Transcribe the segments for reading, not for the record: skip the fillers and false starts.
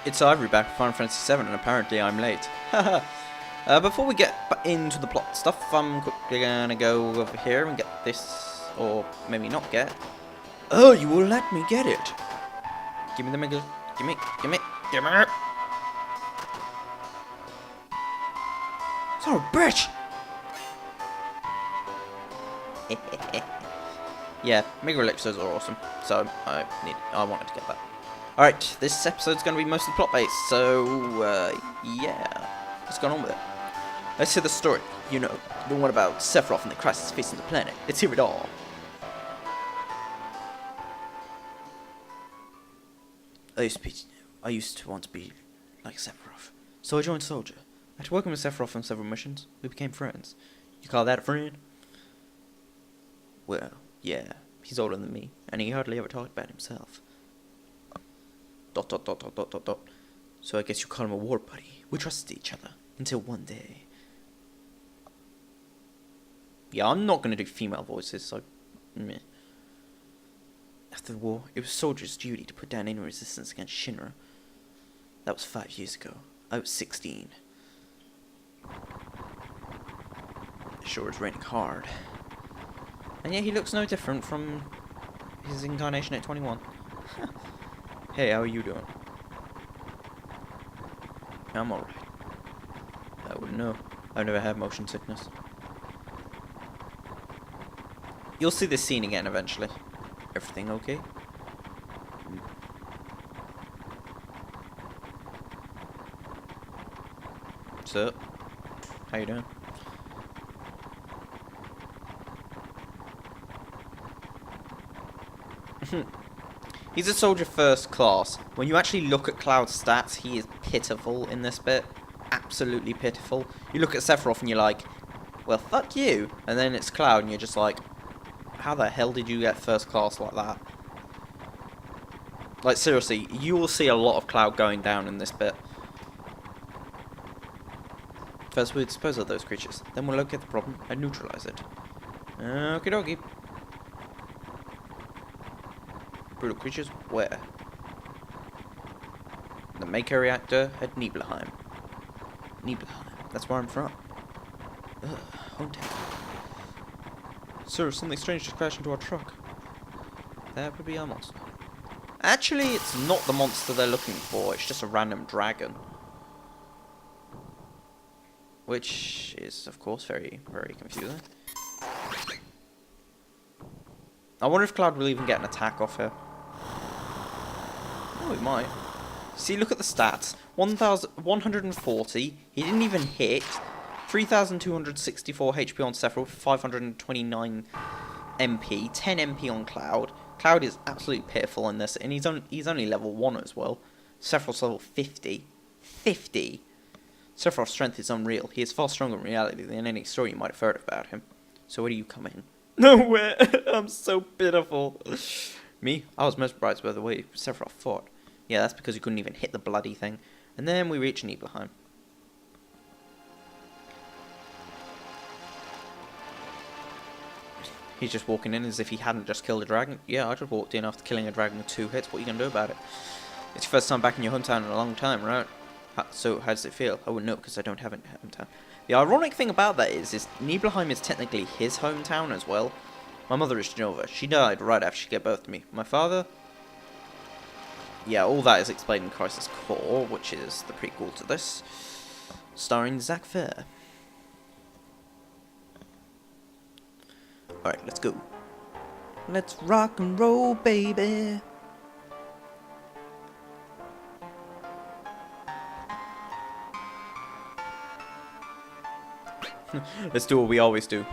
It's Ivory back with Final Fantasy VII, and apparently I'm late. Before we get into the plot stuff, I'm quickly gonna go over here and get this, or maybe not get. Oh, you will let me get it. Give me the mega. Give me. Son of a bitch! Yeah, Mega Elixirs are awesome, so I wanted to get that. Alright, this episode's going to be mostly plot-based, so, yeah, what's going on with it? Let's hear the story, you know, the one about Sephiroth and the crisis facing the planet. Let's hear it all. I used to want to be like Sephiroth, so I joined Soldier. After working with Sephiroth on several missions, we became friends. You call that a friend? Well, yeah, he's older than me, and he hardly ever talked about himself. ... So I guess you call him a war buddy. We trusted each other, until one day. Yeah, I'm not gonna do female voices, so... meh. After the war, it was Soldier's duty to put down any resistance against Shinra. That was 5 years ago. I was 16. It sure is raining hard. And yet he looks no different from his incarnation at 21. Hey, how are you doing? I'm alright. I wouldn't know. I've never had motion sickness. You'll see this scene again eventually. Everything okay? What's up? How you doing? He's a soldier first class. When you actually look at Cloud's stats, he is pitiful in this bit. Absolutely pitiful. You look at Sephiroth and you're like, well, fuck you. And then it's Cloud and you're just like, how the hell did you get first class like that? Like, seriously, you will see a lot of Cloud going down in this bit. First we dispose of those creatures, then we'll locate the problem and neutralize it. Okie dokie. Brutal creatures? Where? The Mako reactor at Nibelheim. Nibelheim, that's where I'm from. Ugh, hometown. Sir, something strange just crashed into our truck. That would be our monster. Actually, it's not the monster they're looking for, it's just a random dragon. Which is, of course, very, very confusing. I wonder if Cloud will even get an attack off here. Oh, he might. See, look at the stats. 1,140. He didn't even hit. 3,264 HP on Sephiroth, 529 MP, 10 MP on Cloud. Cloud is absolutely pitiful in this, and he's only level 1 as well. Sephiroth's level 50. 50! Sephiroth's strength is unreal. He is far stronger in reality than any story you might have heard about him. So where do you come in? Nowhere! I'm so pitiful. Me? I was mesmerized by the way Sephiroth fought. Yeah, that's because he couldn't even hit the bloody thing. And then we reach Nibelheim. He's just walking in as if he hadn't just killed a dragon. Yeah, I just walked in after killing a dragon with 2 hits. What are you going to do about it? It's your first time back in your hometown in a long time, right? So, how does it feel? I wouldn't know because I don't have a hometown. The ironic thing about that is Nibelheim is technically his hometown as well. My mother is Genova. She died right after she gave birth to me. My father? Yeah, all that is explained in Crisis Core, which is the prequel to this. Starring Zack Fair. Alright, let's go. Let's rock and roll, baby. Let's do what we always do.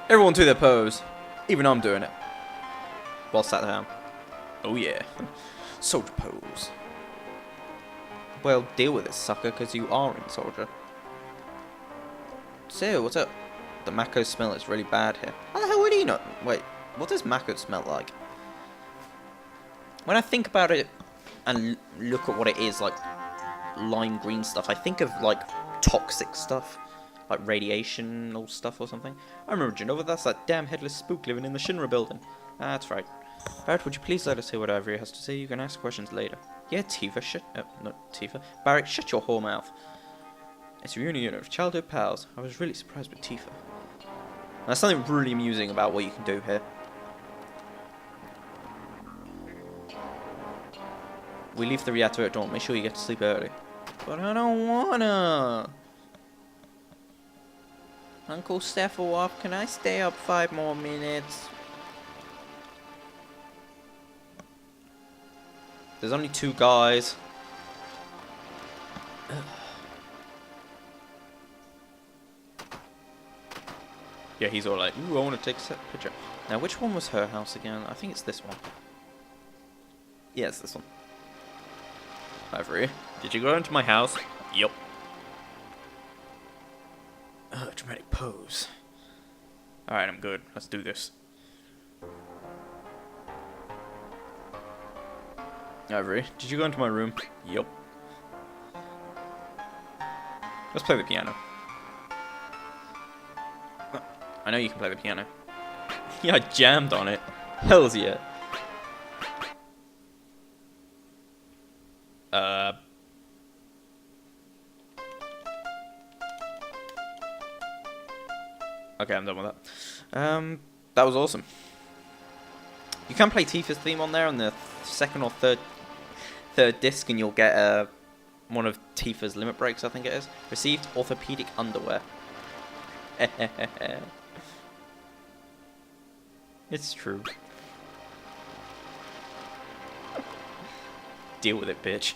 Everyone do their pose. Even I'm doing it. While sat down. Oh yeah. Soldier pose. Well, deal with it, sucker, because you are in Soldier. So, what's up? The Mako smell is really bad here. How the hell would he know? Wait, what does Mako smell like? When I think about it and look at what it is, like lime green stuff, I think of like toxic stuff. like radiational stuff or something. I remember Genova, that's that damn headless spook living in the Shinra building. That's right. Barrett, would you please let us hear what Avery has to say? You can ask questions later. Yeah, Tifa, not Tifa. Barrett, shut your whore mouth. It's a reunion of childhood pals. I was really surprised with Tifa. There's something really amusing about what you can do here. We leave the reactor at dawn. Make sure you get to sleep early. But I don't wanna. Uncle Stephawoff, can I stay up 5 more minutes? There's only 2 guys. Yeah, he's all like, ooh, I want to take a picture. Now, which one was her house again? I think it's this one. Yeah, it's this one. Ivory, did you go into my house? Yup. Dramatic pose. Alright, I'm good. Let's do this. Ivory, did you go into my room? Yup. Let's play the piano. I know you can play the piano. Yeah, I jammed on it. Hells yeah. Okay, I'm done with that. That was awesome. You can play Tifa's theme on there on the second or third disc, and you'll get one of Tifa's limit breaks, I think it is. Received orthopedic underwear. It's true. Deal with it, bitch.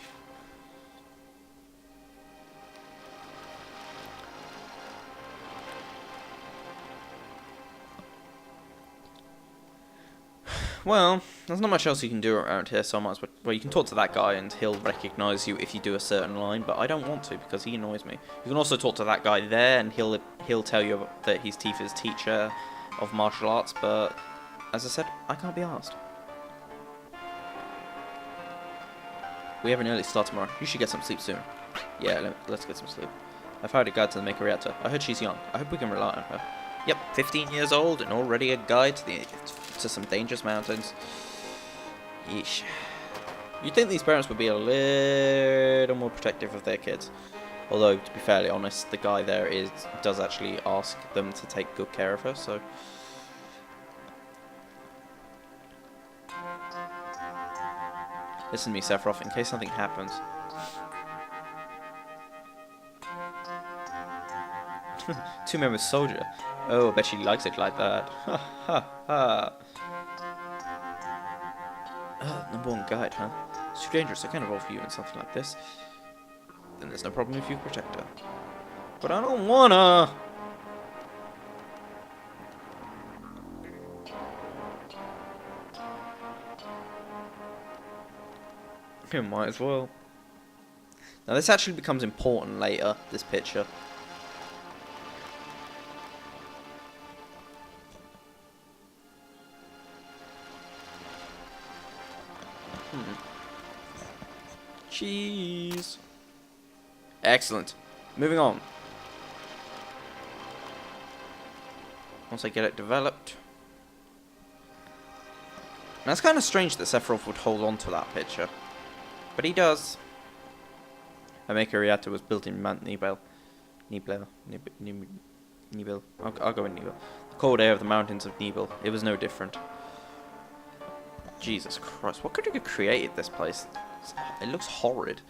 Well, there's not much else you can do around here, so I might as well, you can talk to that guy and he'll recognise you if you do a certain line, but I don't want to because he annoys me. You can also talk to that guy there and he'll tell you that he's Tifa's teacher of martial arts, but as I said, I can't be asked. We have an early start tomorrow. You should get some sleep soon. Yeah, let's get some sleep. I've hired a guide to the Maker Reactor. I heard she's young. I hope we can rely on her. Yep, 15 years old and already a guide to some dangerous mountains. Yeesh. You'd think these parents would be a little more protective of their kids. Although, to be fairly honest, the guy there does actually ask them to take good care of her, so... Listen to me, Sephiroth, in case something happens. Two-member soldier. Oh, I bet she likes it like that. Ha ha ha. Number 1 guide, huh? It's too dangerous. I can't involve you in something like this. Then there's no problem if you protect her. But I don't wanna. You might as well. Now this actually becomes important later, this picture. Cheese. Excellent. Moving on. Once I get it developed. Now it's kind of strange that Sephiroth would hold on to that picture. But he does. A Maker Reactor was built in Mount Nibel. Nibel. I'll go in Nibel. The cold air of the mountains of Nibel. It was no different. Jesus Christ. What could you have created this place? It looks horrid.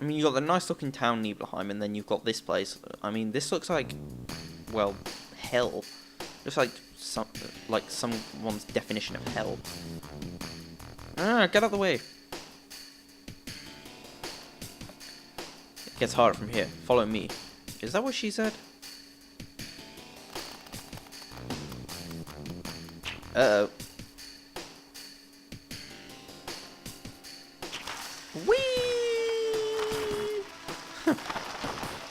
I mean, you've got the nice looking town Nibelheim, and then you've got this place. I mean, this looks like, well, hell. Looks like someone's definition of hell. Ah, get out of the way. It gets harder from here. Follow me. Is that what she said? Uh-oh. Whee!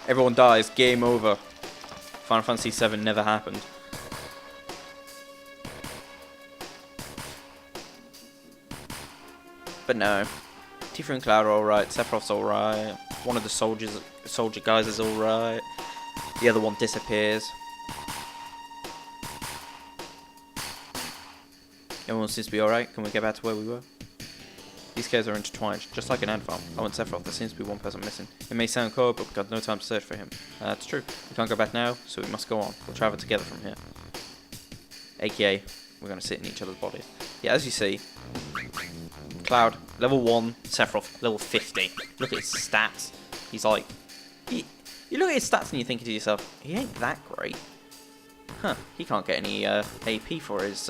Everyone dies. Game over. Final Fantasy VII never happened. But no. Tifa and Cloud are alright. Sephiroth's alright. One of the soldier guys is alright. The other one disappears. Everyone seems to be alright. Can we get back to where we were? These caves are intertwined, just like an ant farm. Oh, and Sephiroth, there seems to be one person missing. It may sound cold, but we've got no time to search for him. That's true. We can't go back now, so we must go on. We'll travel together from here. AKA, we're going to sit in each other's bodies. Yeah, as you see, Cloud, level 1, Sephiroth, level 50. Look at his stats. He's like... You look at his stats and you're thinking to yourself, he ain't that great. Huh, he can't get any AP for his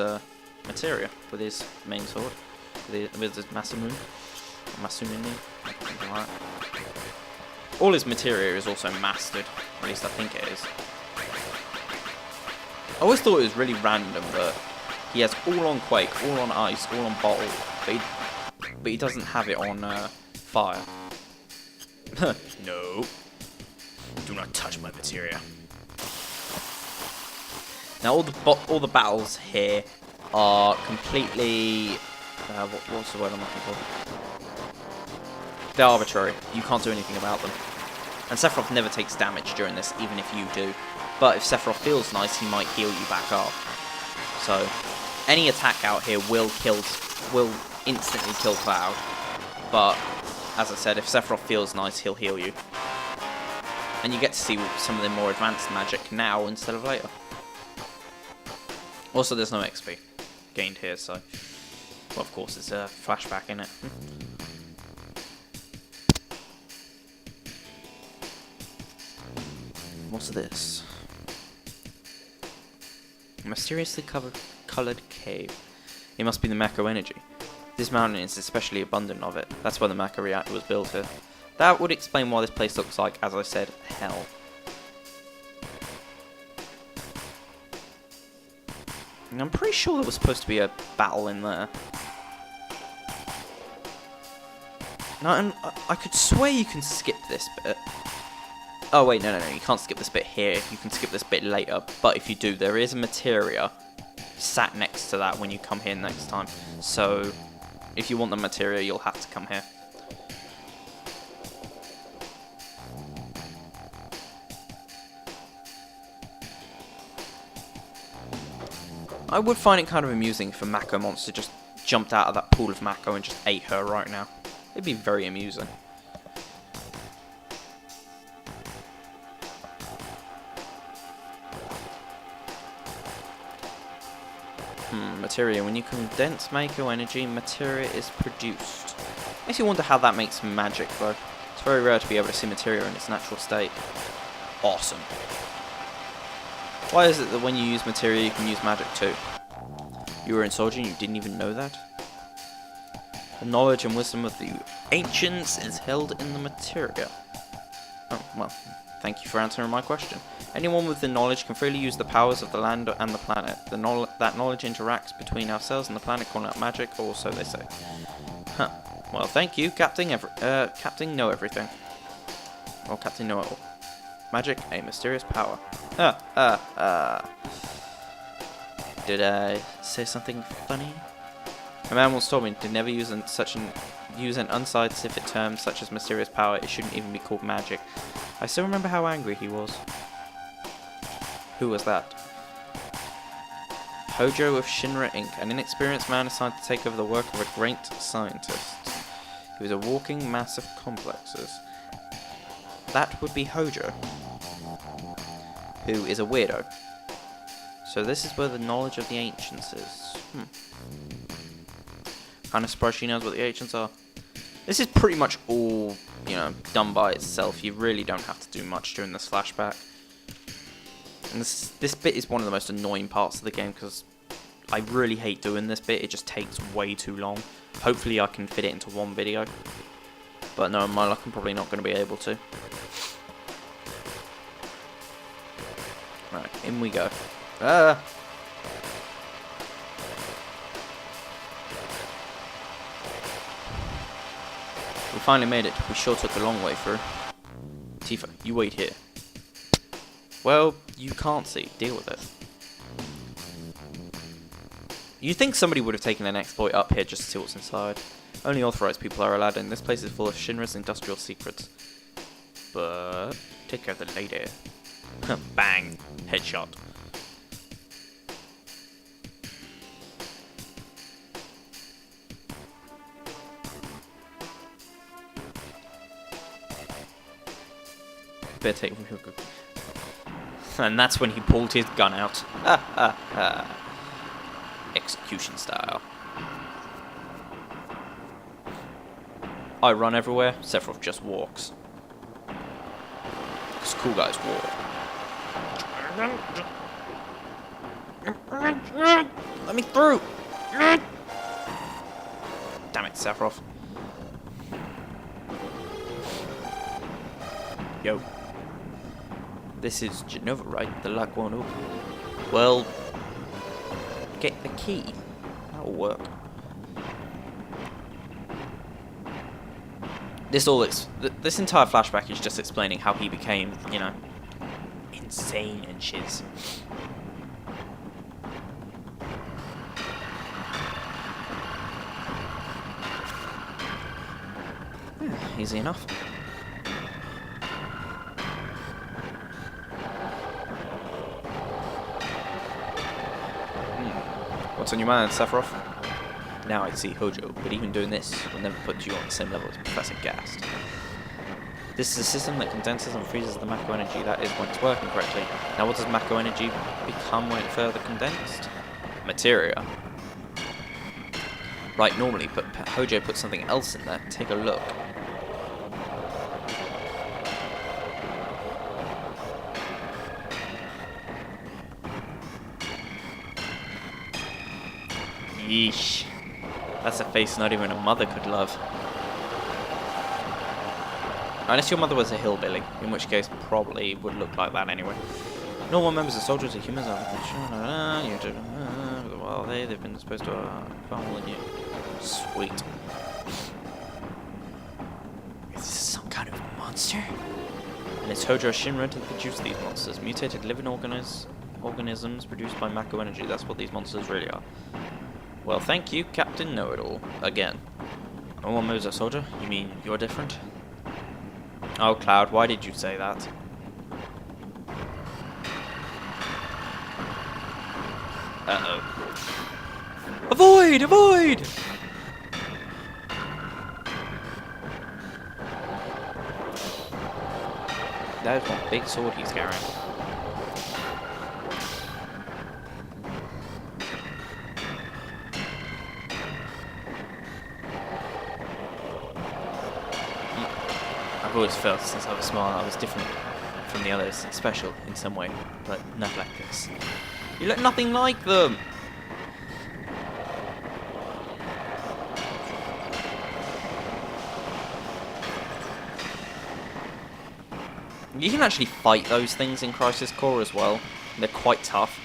materia with his main sword. With his Masamune. Something like that. All his materia is also mastered. Or at least I think it is. I always thought it was really random that he has all on Quake, all on Ice, all on Bottle, but he doesn't have it on Fire. No. Do not touch my materia. Now all the battles here are completely... what's the word I'm looking for? They're arbitrary. You can't do anything about them. And Sephiroth never takes damage during this, even if you do. But if Sephiroth feels nice, he might heal you back up. So, any attack out here will instantly kill Cloud. But, as I said, if Sephiroth feels nice, he'll heal you. And you get to see some of the more advanced magic now instead of later. Also, there's no XP gained here, so... Well, of course, it's a flashback, innit? What's this? A mysteriously coloured cave. It must be the Mako energy. This mountain is especially abundant of it. That's why the Mako reactor was built here. That would explain why this place looks like, as I said, hell. And I'm pretty sure there was supposed to be a battle in there. Now, and I could swear you can skip this bit. Oh wait, no, you can't skip this bit here. You can skip this bit later. But if you do, there is a materia sat next to that when you come here next time. So, if you want the materia, you'll have to come here. I would find it kind of amusing if a Mako monster just jumped out of that pool of Mako and just ate her right now. It'd be very amusing. Materia. When you condense Mako energy, materia is produced. Makes you wonder how that makes magic, though. It's very rare to be able to see materia in its natural state. Awesome. Why is it that when you use materia, you can use magic too? You were in Soldier and you didn't even know that? The knowledge and wisdom of the ancients is held in the materia. Oh, well, thank you for answering my question. Anyone with the knowledge can freely use the powers of the land and the planet. That knowledge interacts between ourselves and the planet, calling out magic, or so they say. Huh. Well, thank you, Captain Know Everything. Or Captain Know It All. Magic, a mysterious power. Did I say something funny? A man once told me to never use an unscientific term such as mysterious power. It shouldn't even be called magic. I still remember how angry he was. Who was that? Hojo of Shinra Inc., an inexperienced man assigned to take over the work of a great scientist. He was a walking mass of complexes. That would be Hojo, who is a weirdo. So this is where the knowledge of the ancients is. Kinda surprised she knows what the ancients are. This is pretty much all, done by itself. You really don't have to do much during this flashback. And this bit is one of the most annoying parts of the game because I really hate doing this bit. It just takes way too long. Hopefully I can fit it into one video. But no, my luck, I'm probably not going to be able to. Right, in we go. We finally made it. We sure took a long way through. Tifa, you wait here. Well, you can't see. Deal with it. You'd think somebody would have taken an exploit up here just to see what's inside. Only authorized people are allowed in. This place is full of Shinra's industrial secrets. but take care of the lady. Bang! Headshot. Better take. And that's when he pulled his gun out. Execution style. I run everywhere, Sephiroth just walks. Because cool guys walk. Let me through! Damn it, Sephiroth. Yo. This is Genova, right? The lock won't open. Well, get the key. That'll work. This entire flashback is just explaining how he became, you know, insane and shiz. Easy enough. What's on your mind, Sephiroth? Now I see Hojo, but even doing this will never put you on the same level as Professor Gast. This is a system that condenses and freezes the Mako energy, that is, when it's working correctly. Now what does Mako energy become when it's further condensed? Materia. Right, normally, but Hojo put something else in there. Take a look. Yeesh. That's a face not even a mother could love. Unless your mother was a hillbilly, in which case probably would look like that anyway. Normal members of soldiers are humans. Well, they've been supposed to follow you. Sweet. Is this some kind of monster? And it's Hojo Shinra to produce these monsters. Mutated living organisms produced by Mako energy. That's what these monsters really are. Well, thank you, Captain Know-It-All. Again. No one moves a soldier? You mean you're different? Oh, Cloud, why did you say that? Uh-oh. Avoid! Avoid! That is one big sword he's carrying. I've always felt since I was small I was different from the others, special in some way, but not like this. You look nothing like them! You can actually fight those things in Crisis Core as well. They're quite tough.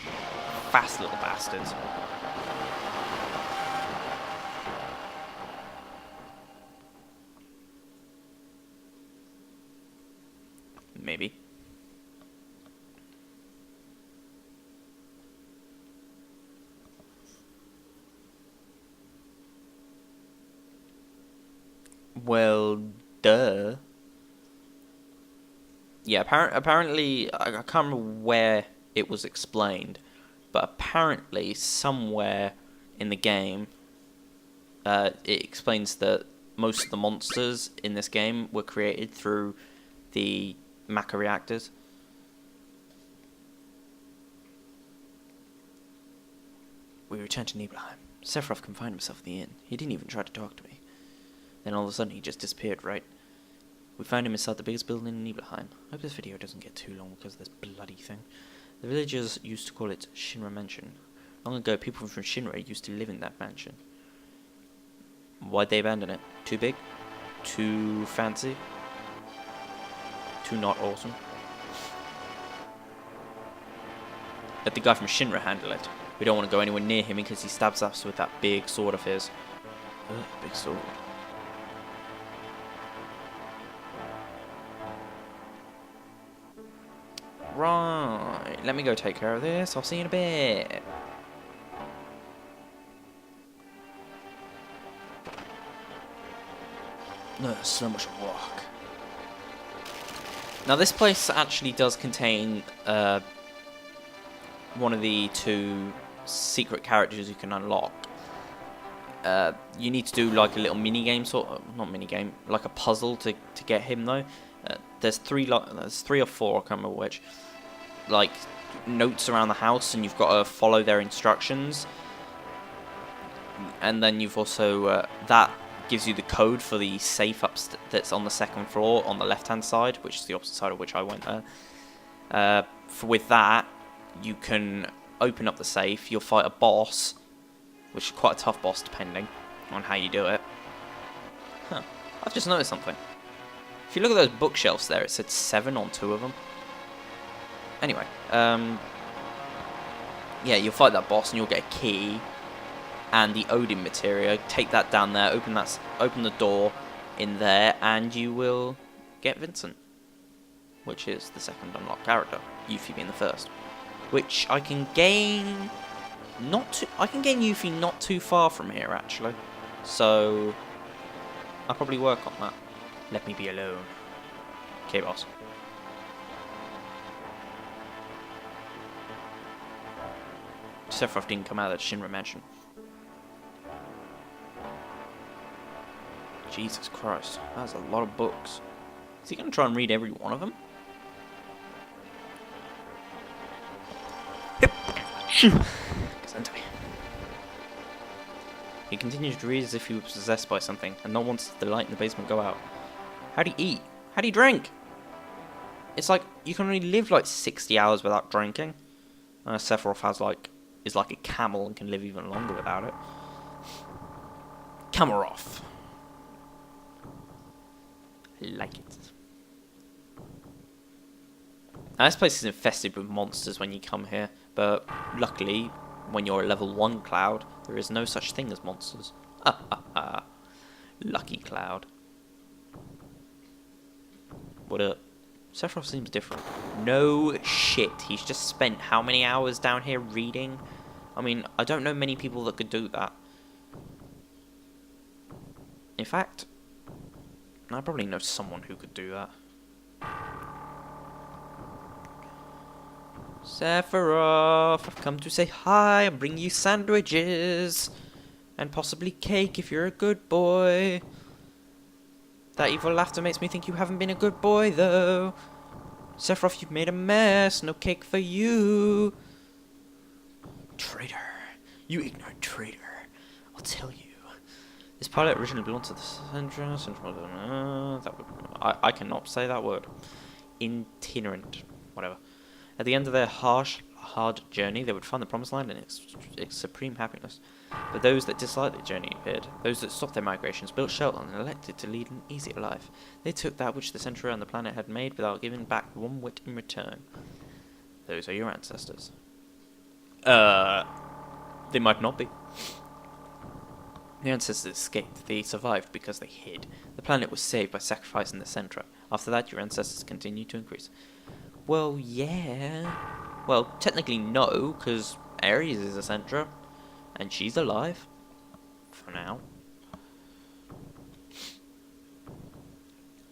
Fast little bastards. Maybe. Well, duh. Yeah, apparently, I can't remember where it was explained, but apparently somewhere in the game, it explains that most of the monsters in this game were created through the Mako reactors. We returned to Nibelheim. Sephiroth confined himself in the inn. He didn't even try to talk to me. Then all of a sudden he just disappeared, right? We found him inside the biggest building in Nibelheim. I hope this video doesn't get too long because of this bloody thing. The villagers used to call it Shinra Mansion. Long ago, people from Shinra used to live in that mansion. Why'd they abandon it? Too big? Too fancy? Too not awesome? Let the guy from Shinra handle it. We don't want to go anywhere near him because he stabs us with that big sword of his. Ugh, big sword. Right, let me go take care of this. I'll see you in a bit. No, so much rock. Now this place actually does contain one of the 2 secret characters you can unlock. You need to do like a little mini game, not mini game, like a puzzle to get him though. There's 3 or 4, I can't remember which, like notes around the house, and you've got to follow their instructions. And then you've also that gives you the code for the safe that's on the 2nd floor on the left-hand side, which is the opposite side of which I went there. With that, you can open up the safe. You'll fight a boss, which is quite a tough boss depending on how you do it. Huh. I've just noticed something. If you look at those bookshelves there, it said 7 on 2 of them. Anyway, yeah, you'll fight that boss and you'll get a key and the Odin materia. Take that down there, open the door in there, and you will get Vincent, which is the 2nd unlocked character, Yuffie being the 1st. Which I can gain I can gain Yuffie not too far from here actually. So I'll probably work on that. Let me be alone. Okay, boss. Sephiroth didn't come out of the Shinra mansion. Jesus Christ, that's a lot of books. Is he going to try and read every one of them? He continues to read as if he was possessed by something, and not once did the light in the basement go out. How do you eat? How do you drink? It's like, you can only live like 60 hours without drinking. Sephiroth is like a camel and can live even longer without it. Kamarov. I like it. Now, this place is infested with monsters when you come here, but luckily, when you're a level 1 Cloud, there is no such thing as monsters. Lucky Cloud. What up? Sephiroth seems different. No shit, he's just spent how many hours down here reading? I mean, I don't know many people that could do that. In fact, I probably know someone who could do that. Sephiroth, I've come to say hi and bring you sandwiches. And possibly cake if you're a good boy. That evil laughter makes me think you haven't been a good boy, though. Sephiroth, you've made a mess. No cake for you. Traitor. You ignorant traitor. I'll tell you. This pilot originally belonged to the Central... I cannot say that word. Itinerant. Whatever. At the end of their hard journey, they would find the promised land and its supreme happiness. But those that disliked the journey appeared. Those that stopped their migrations built shelter and elected to lead an easier life. They took that which the Century and the planet had made without giving back one whit in return. Those are your ancestors. They might not be. The ancestors escaped. They survived because they hid. The planet was saved by sacrificing the Centra. After that, your ancestors continued to increase. Well, yeah. Well, technically no, because Ares is a Centra. And she's alive. For now.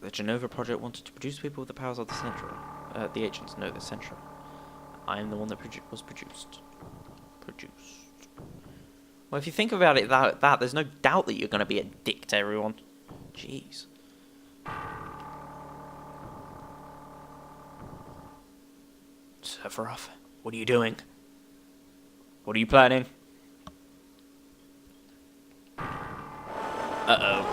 The Genova Project wanted to produce people with the powers of the Centra. The agents know the Centra. I am the one that was produced. Well, if you think about it that there's no doubt that you're going to be a dick to everyone. Jeez. Sephiroth, what are you doing? What are you planning? Uh-oh.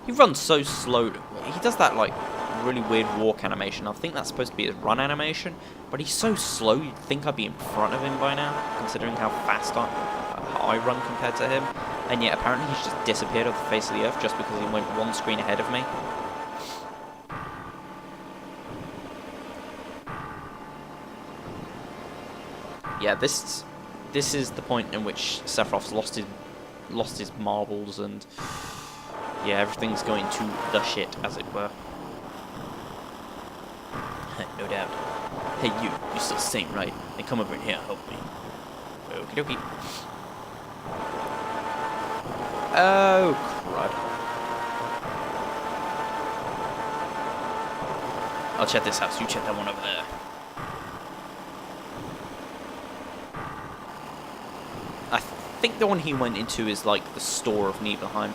He runs so slow. He does that, like, really weird walk animation. I think that's supposed to be his run animation, but he's so slow you'd think I'd be in front of him by now, considering how fast I run compared to him. And yet, apparently he's just disappeared off the face of the earth just because he went one screen ahead of me. Yeah, this is the point in which Sephiroth's lost his marbles, and yeah, everything's going to the shit, as it were. No doubt. Hey, you're still sane, right? Then come over in here and help me. Okie dokie. Oh, crud. I'll check this house. You check that one over there. I think the one he went into is like the store of Nibelheim.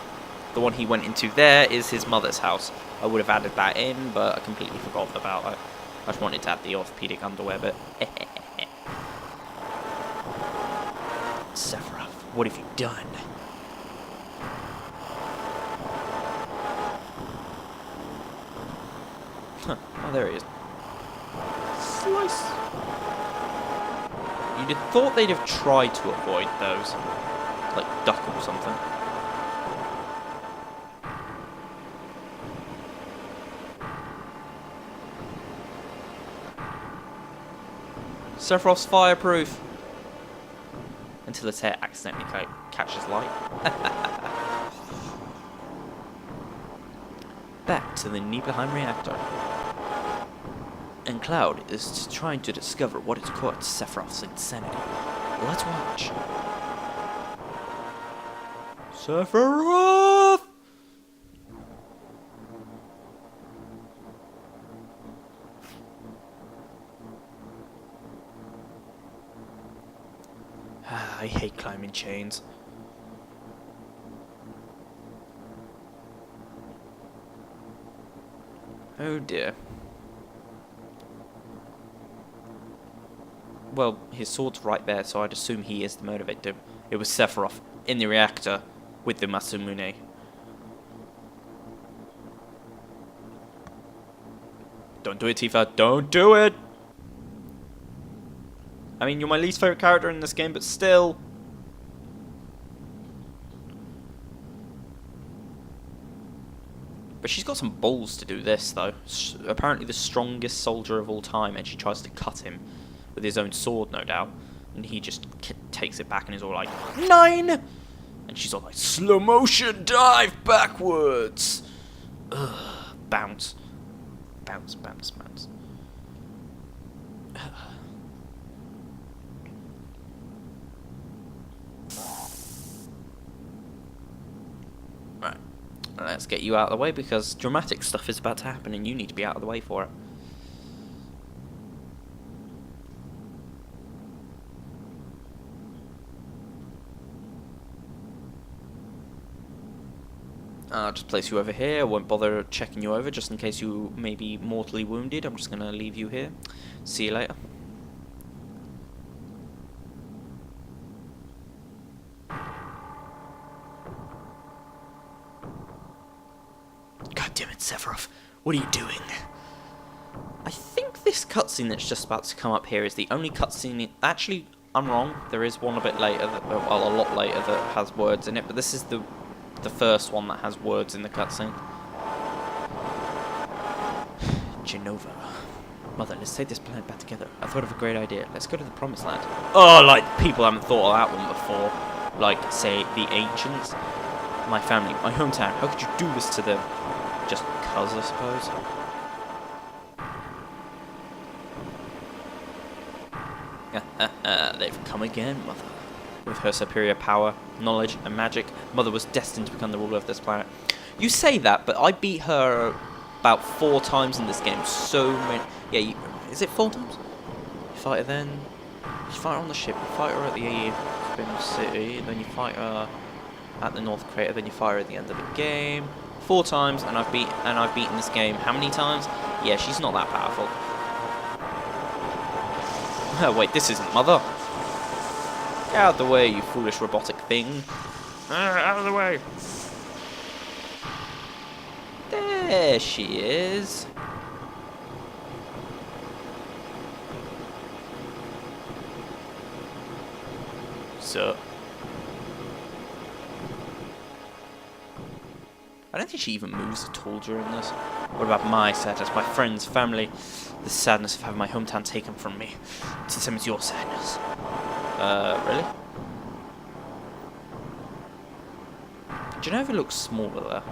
The one he went into there is his mother's house. I would have added that in, but I completely forgot about it. I just wanted to add the orthopedic underwear bit. Sephiroth, what have you done? Huh. Oh, there he is. Slice. You'd have thought they'd have tried to avoid those. Like duck or something. Sephiroth's fireproof. Until his hair accidentally catches light. Back to the Nibelheim reactor. And Cloud is trying to discover what has caused Sephiroth's insanity. Let's watch. Sephiroth! I hate climbing chains. Oh dear. Well, his sword's right there, so I'd assume he is the motivator. It was Sephiroth in the reactor with the Masamune. Don't do it, Tifa. Don't do it! I mean, you're my least favorite character in this game, but still. But she's got some balls to do this, though. Apparently the strongest soldier of all time, and she tries to cut him with his own sword, no doubt. And he just takes it back and is all like, 9! And she's all like, slow motion, dive backwards! Ugh, bounce. Bounce, bounce, bounce. Right, let's get you out of the way because dramatic stuff is about to happen and you need to be out of the way for it. I'll just place you over here. I won't bother checking you over just in case you may be mortally wounded. I'm just going to leave you here. See you later. God damn it, Sephiroth. What are you doing? I think this cutscene that's just about to come up here is the only cutscene... Actually, I'm wrong. There is one a bit later, well, a lot later, that has words in it, but this is the first one that has words in the cutscene. Genova. Mother, let's take this planet back together. I thought of a great idea. Let's go to the Promised Land. Oh, like, people haven't thought of that one before. Like, say, the ancients. My family, my hometown. How could you do this to them? Just cuz, I suppose. They've come again, Mother. With her superior power, knowledge, and magic, Mother was destined to become the ruler of this planet. You say that, but I beat her about 4 times in this game. So many... Yeah, is it 4 times? You fight her then... You fight her on the ship, you fight her at the Spin City, then you fight her at the North Crater, then you fight her at the end of the game. 4 times, and I've beaten this game how many times? Yeah, she's not that powerful. Oh, wait, this isn't Mother. Get out of the way, you foolish robotic thing. Out of the way. There she is. So. I don't think she even moves at all during this. What about my sadness, my friends, family? The sadness of having my hometown taken from me. It's the same as your sadness. Really? Genova looks smaller there.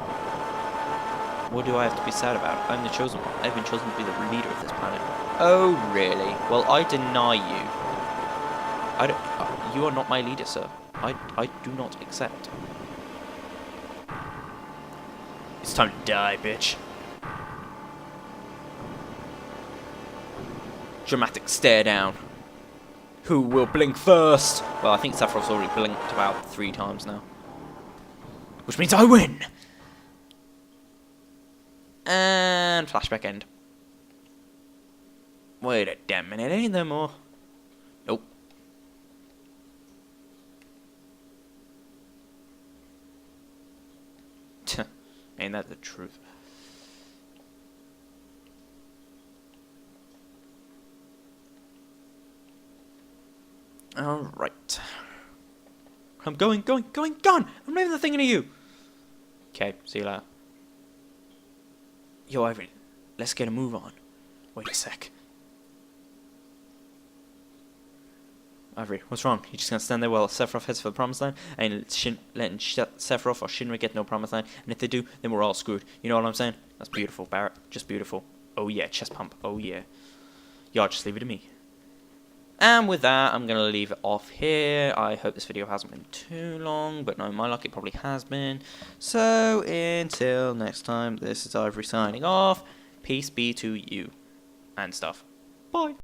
What do I have to be sad about? I'm the chosen one. I've been chosen to be the leader of this planet. Oh, really? Well, I deny you. You are not my leader, sir. I do not accept. It's time to die, bitch. dramatic stare down. Who will blink first? Well, I think Sephiroth's already blinked about 3 times now. Which means I win! And flashback end. Wait a damn minute, ain't there more? Nope. Ain't that the truth? Alright. I'm gone! I'm not even thinking of you! Okay, see you later. Yo, Ivory, let's get a move on. Wait a sec. Ivory, what's wrong? You just gonna stand there while Sephiroth heads for the promised land? And letting Sephiroth or Shinra get no promised land? And if they do, then we're all screwed. You know what I'm saying? That's beautiful, Barrett. Just beautiful. Oh yeah, chest pump. Oh yeah. Y'all just leave it to me. And with that, I'm going to leave it off here. I hope this video hasn't been too long, but no, my luck, it probably has been. So, until next time, this is Ivory signing off. Peace be to you. And stuff. Bye.